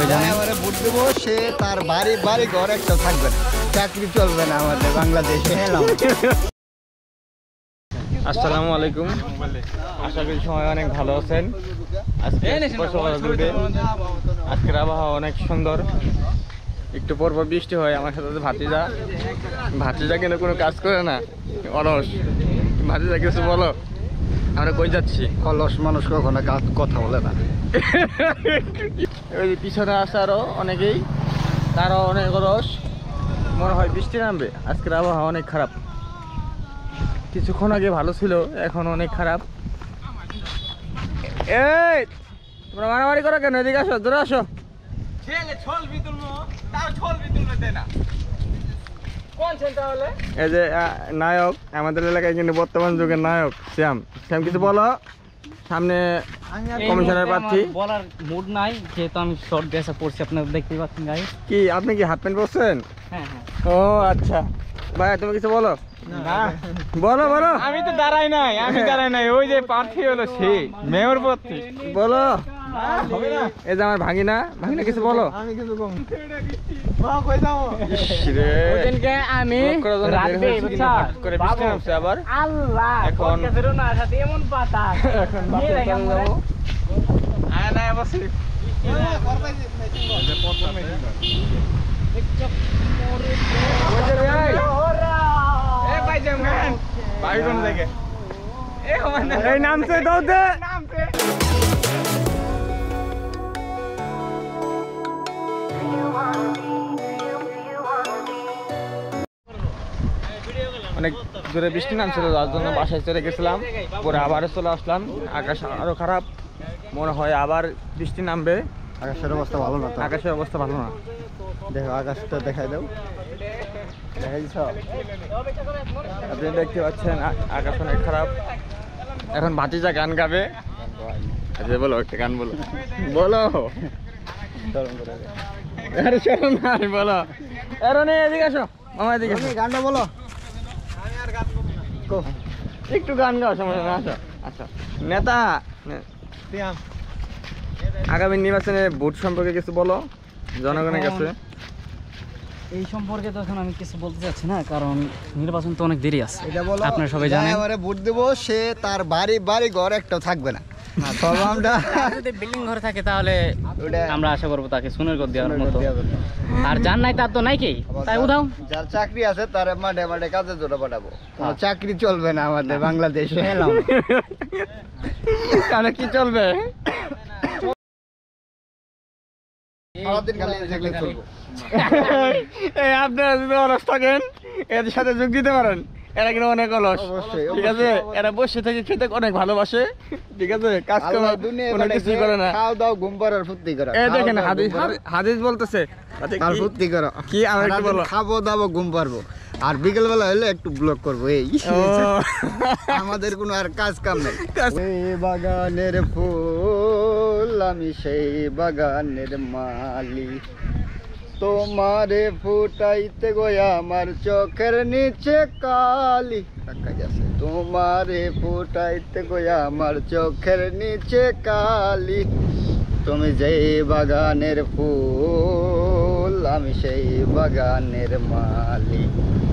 সবাই জানেন। এবারে ভোট দেবো, সে তার বাড়ি বাড়ি ঘর একটা থাকবে না, চাকরি চলবে না আমাদের বাংলাদেশে। আসসালামু আলাইকুম, আশা করি সবাই অনেক ভালো আছেন। আজকের আবহাওয়া অনেক সুন্দর, একটু পর পর বৃষ্টি হয়। আমার সাথে ভাতিজা কিন্তু কোনো কাজ করে না, অলস। ভাতিজা কিছু বলো, আমরা কই যাচ্ছি? অলস মানুষ কখনো কথা বলে না। ওই যে পিছনে আসে আরো অনেকেই, তারাও অনেক অলস। মনে হয় বৃষ্টি নামবে। আজকের আবহাওয়া অনেক খারাপ, কিছুক্ষণ আগে ভালো ছিল, এখন অনেক খারাপ। এই তোমরা মারামারি করো কেন? এদিকে আসো, দূরে আসো। এই যে নায়ক আমাদের এলাকায়, কিন্তু বর্তমান যুগের নায়ক শ্যাম। শ্যাম কিছু বলো, সামনে কমিশনার প্রার্থী। বলার মুড নাই, যেহেতু আমি শর্ট ড্রেসে পড়ছি, আপনারা দেখতেই পাচ্ছেন গাইস। কি আপনি কি হাফ প্যান্ট পরছেন? হ্যাঁ হ্যাঁ। ও আচ্ছা ভাই, তুমি কিছু বলো। বলো বলো। আমি তো দাঁড়াই নাই, ওই যে প্রার্থী হলো সে মেয়র প্রার্থী। বলো। এই যে আমার ভাগিনা কিছু বলো। আমি কিছু কম ওদিনকে আমি রাতে করে বৃষ্টি নামছে আবার। আল্লাহ এখন না সাথে এমন পাতা এখন বাসায় চলে যাবো। এই নামছে দৌড়ে। অনেক জোরে বৃষ্টি নামছিল, যার জন্য বাসায় চলে গেছিলাম, পরে আবারও চলে আসলাম। আকাশ আরো খারাপ, মনে হয় আবার বৃষ্টি নামবে। আকাশের অবস্থা ভালো না তো। আকাশের অবস্থা ভালো না। দেখো আকাশটা দেখাই দাও। দেখাইছ? আপনি দেখতে পাচ্ছেন আকাশ অনেক খারাপ। এখন ভাতিজা গান গাবে। আচ্ছা বলো, একটা গান বলো। বলো। আরে শোনো না, বলো। এরনে এদিকে আসো, মামা এদিকে আসো। গানটা বলো। একটু গান গাও, সমস্যা না। আসো আচ্ছা। নেতা, আগামী নির্বাচনে ভোট সম্পর্কে কিছু বলো জনগণের কাছে। এই সম্পর্কে তো এখন আমি কিছু বলতে চাচ্ছি না, কারণ নির্বাচন তো অনেক দেরি আছে। এটা বলো, আপনারা সবাই জানেন। এবারে ভোট দেবো, সে তার বাড়ি বাড়ি ঘর একটা থাকবে না। যদি বিল্ডিং ঘরে থাকে তাহলে আমরা আশা করবো তাকে সোনার ঘর দেওয়ার মতো। আর যার নাই তার তো নাই, কি তাই উঠাও। যার চাকরি আছে তার মাঠে মাঠে কাজে জোড়া পাঠাবো। চাকরি চলবে না আমাদের বাংলাদেশে। কেন কি চলবে? সারাদিন খালি দেখলে চলবো। আপনারা যদি অলস থাকেন, এদের সাথে যোগ দিতে পারেন। এরা কিন্তু অনেক অলস, ঠিক আছে? এরা বসে থেকে খেতে অনেক ভালোবাসে, ঠিক আছে? কাজ করে কোনো কিছুই করে না। খাও দাও, ঘুম পাড়ার ফুর্তি করো। এই দেখেন হাদিস বলতেছে ফুর্তি করো কি, আমার একটু বলো। খাবো দাবো, ঘুম পারবো, আর বিকেল বেলা হলে একটু ব্লগ করবো। এই আমাদের কোনো আর কাজ কাম নেই। এই বাগানের ফুল, আমি সেই বাগানের মালি, তোমারে ফুটাইতে গোয়া আমার চোখের নিচে কালি। তোমারে ফুটাইতে গোয়া আমার চোখের নিচে কালি, তুমি যেই বাগানের ফুল, আমি সেই বাগানের মালি,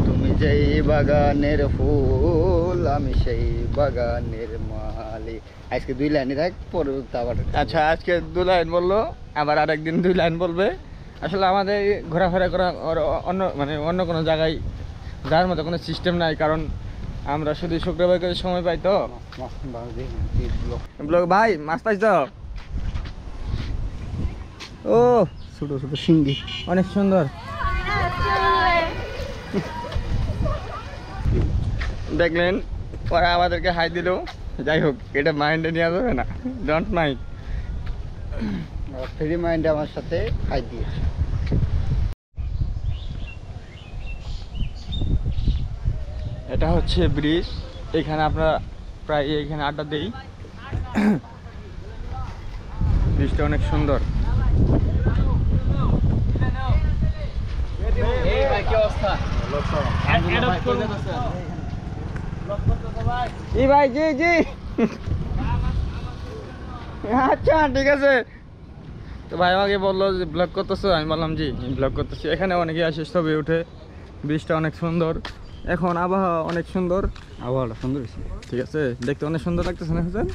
তুমি যেই বাগানের ফুল, আমি সেই বাগানের মালি। আজকে 2 লাইনই থাক, পরে আবার। আচ্ছা, আজকে 2 লাইন বললো, আবার আরেকদিন 2 লাইন বলবে। আসলে আমাদের ঘোরাফেরা করা অন্য কোনো জায়গায় যাওয়ার মতো কোনো সিস্টেম নাই, কারণ আমরা শুধু শুক্রবার করে সময় পাই। তো ব্লগ ভাই, মাছ পাইছ? ও ছোট ছোট শিঙ্গি, অনেক সুন্দর। দেখলেন, ওরা আমাদেরকে হাই দিল। যাই হোক, এটা মাইন্ডে নেওয়া যাবে না, ডোন্ট মাইন্ড। ফ্রি মাইন্ডে আমার সাথে হাই দিয়েছে। এটা হচ্ছে ব্রিজ, এখানে আমরা প্রায় এখানে আড্ডা দিই। ব্রিজটা অনেক সুন্দর। ভাই জি জি, আচ্ছা ঠিক আছে। তো ভাই আমাকে বললো যে ব্লগ করতেছো, আমি বললাম জি ব্লগ করতেছি। এখানে অনেকে আসে ছবি উঠে, ব্রিজটা অনেক সুন্দর, এখন আবহাওয়া অনেক সুন্দর, আবহাওয়াটা সুন্দর হয়েছে। ঠিক আছে, দেখতে অনেক সুন্দর লাগতেছে না হুসেন?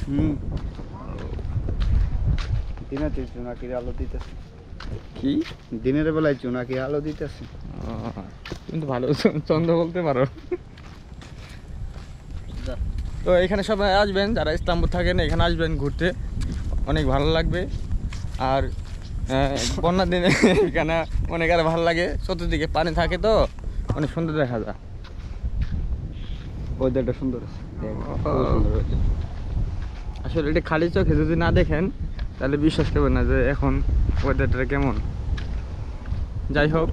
দিনে চুনাকির আলো দিতেছে। কি দিনের বেলায় চুনাকি আলো দিতেছে। কিন্তু ভালো চন্দ্র বলতে পারো। তো এখানে সবাই আসবেন, যারা ইস্তাম্বুল থাকেন এখানে আসবেন ঘুরতে, অনেক ভালো লাগবে। আর বন্যার দিনে এখানে অনেক আর ভালো লাগে, চতুর্দিকে পানি থাকে তো অনেক সুন্দর দেখা যায়। ওয়েদারটা সুন্দর আছে, সুন্দর হয়েছে। আসলে এটা খালি চোখে যদি না দেখেন তাহলে বিশ্বাস করবেন না যে এখন ওয়েদারটা কেমন। যাই হোক,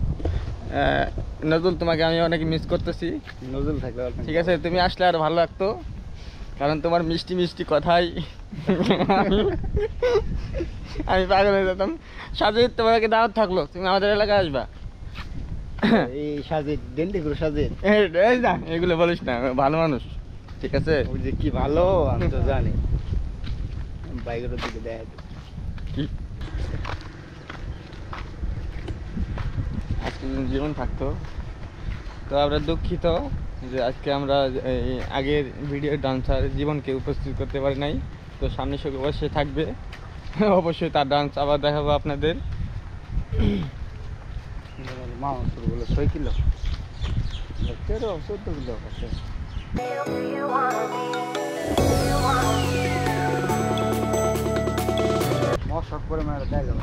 নজরুল তোমাকে আমি অনেক মিস করতেছি। নজরুল থাকলে ঠিক আছে, তুমি আসলে আর ভালো লাগতো, কারণ তোমার মিষ্টি মিষ্টি কথাই আমি পাগল হয়ে যেতাম। সাজিদ তোমাকে দাওয়াত থাকলো, তুমি আমাদের এলাকায় আসবা। এই সাজিদ ডেন্ডি করে সাজিদ, এই না এগুলো বলিস না, ভালো মানুষ, ঠিক আছে? ওই যে কি ভালো আমি তো জানি। বাইকের দিকে দেয় কি আজকে যদি জীবন থাকতো। তো আমরা দুঃখিত যে আজকে আমরা এই আগের ভিডিও ডান্সার জীবনকে উপস্থিত করতে পারি নাই। তো সামনে সে অবশ্যই থাকবে, অবশ্যই তার ডান্স আবার দেখাবো আপনাদের। মাংস বলে 6 কিলো 14 কিলো আছে। মশার পরিমাণের ডায়লগ,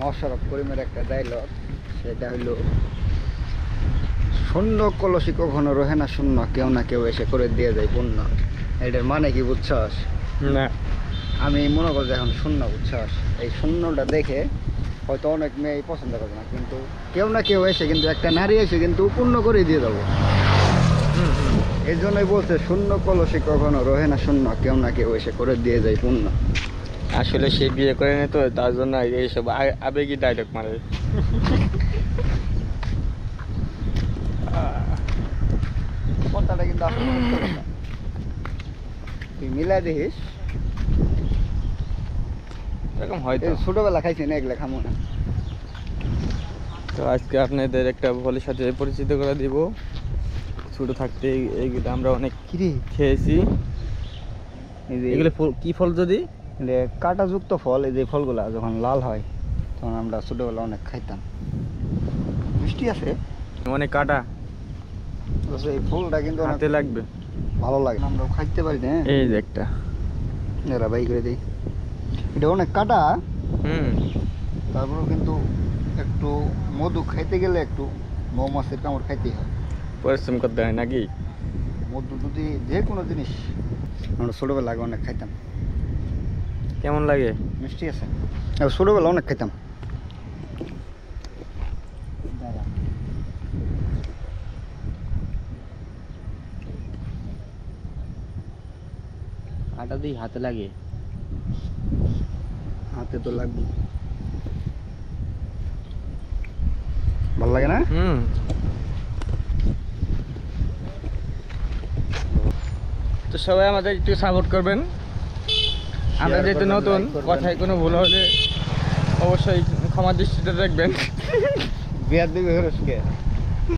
মশার পরিমাণের একটা ডায়লগ, সেটা হলো শূন্য কলসি কখনো রহে না শূন্য, কেউ না কেউ এসে করে দিয়ে যায় পূর্ণ। এটার মানে কি বুঝছস? না আমি মনে করি যে এখন শূন্য, বুঝছস? এই শূন্যটা দেখে হয়তো অনেক মেয়ে পছন্দ করবে না, কিন্তু কেউ না কেউ এসে কিন্তু একটা নারী এসে কিন্তু পূর্ণ করে দিয়ে দেবো। এই জন্যই বলছে শূন্য কলসি কখনো রহে না শূন্য, কেউ না কেউ এসে করে দিয়ে যায় পূর্ণ। আসলে সে বিয়ে করে নি তো, তার জন্য এইসব আবেগী ডায়লগ মারে। কথাটা কিন্তু আসলে সত্য কথা। তুই মিলাই দেখিস, এরকম হয়তো। এই ছোটবেলা খাইছি না, এগুলা খামো না। তো আজকে আপনাদের একটা ফলের সাথে পরিচিত করে দিব। ছোট থাকতে এইগুলো আমরা অনেক কিরে খেয়েছি। এই যে এগুলো কি ফল যদি? এগুলো কাঁটাযুক্ত ফল, এই যে ফলগুলা যখন লাল হয় তখন আমরা ছোটবেলা অনেক খাইতাম। মিষ্টি আছে, অনেক কাটা, অথচ এই ফুলটা কিন্তু অনেক হাতে লাগবে। ভালো লাগে, আমরা খাইতে পারি না। এই যে একটা, এরা বাই করে দিই, এটা অনেক কাটা, হুম, তারপরেও কিন্তু একটু মধু খাইতে গেলে একটু মৌমাছির কামড় খাইতেই হয়। পরিশ্রম করতে হয় নাকি? মধু যদি যে কোনো জিনিস আমরা ছোটবেলা আগে অনেক খাইতাম। কেমন লাগে? মিষ্টি আছে, ছোটবেলা অনেক খাইতাম। আটা দিয়ে হাতে লাগে, হাতে তো লাগবে, ভালো লাগে না? হুম। তো সবাই আমাদের একটু সাপোর্ট করবেন। আমরা Share যেহেতু করবেন, নতুন, like করবেন। কথায় কোনো ভুল হলে অবশ্যই ক্ষমা দৃষ্টিতে দেখবেন। বিয়ার দিবে হরসকে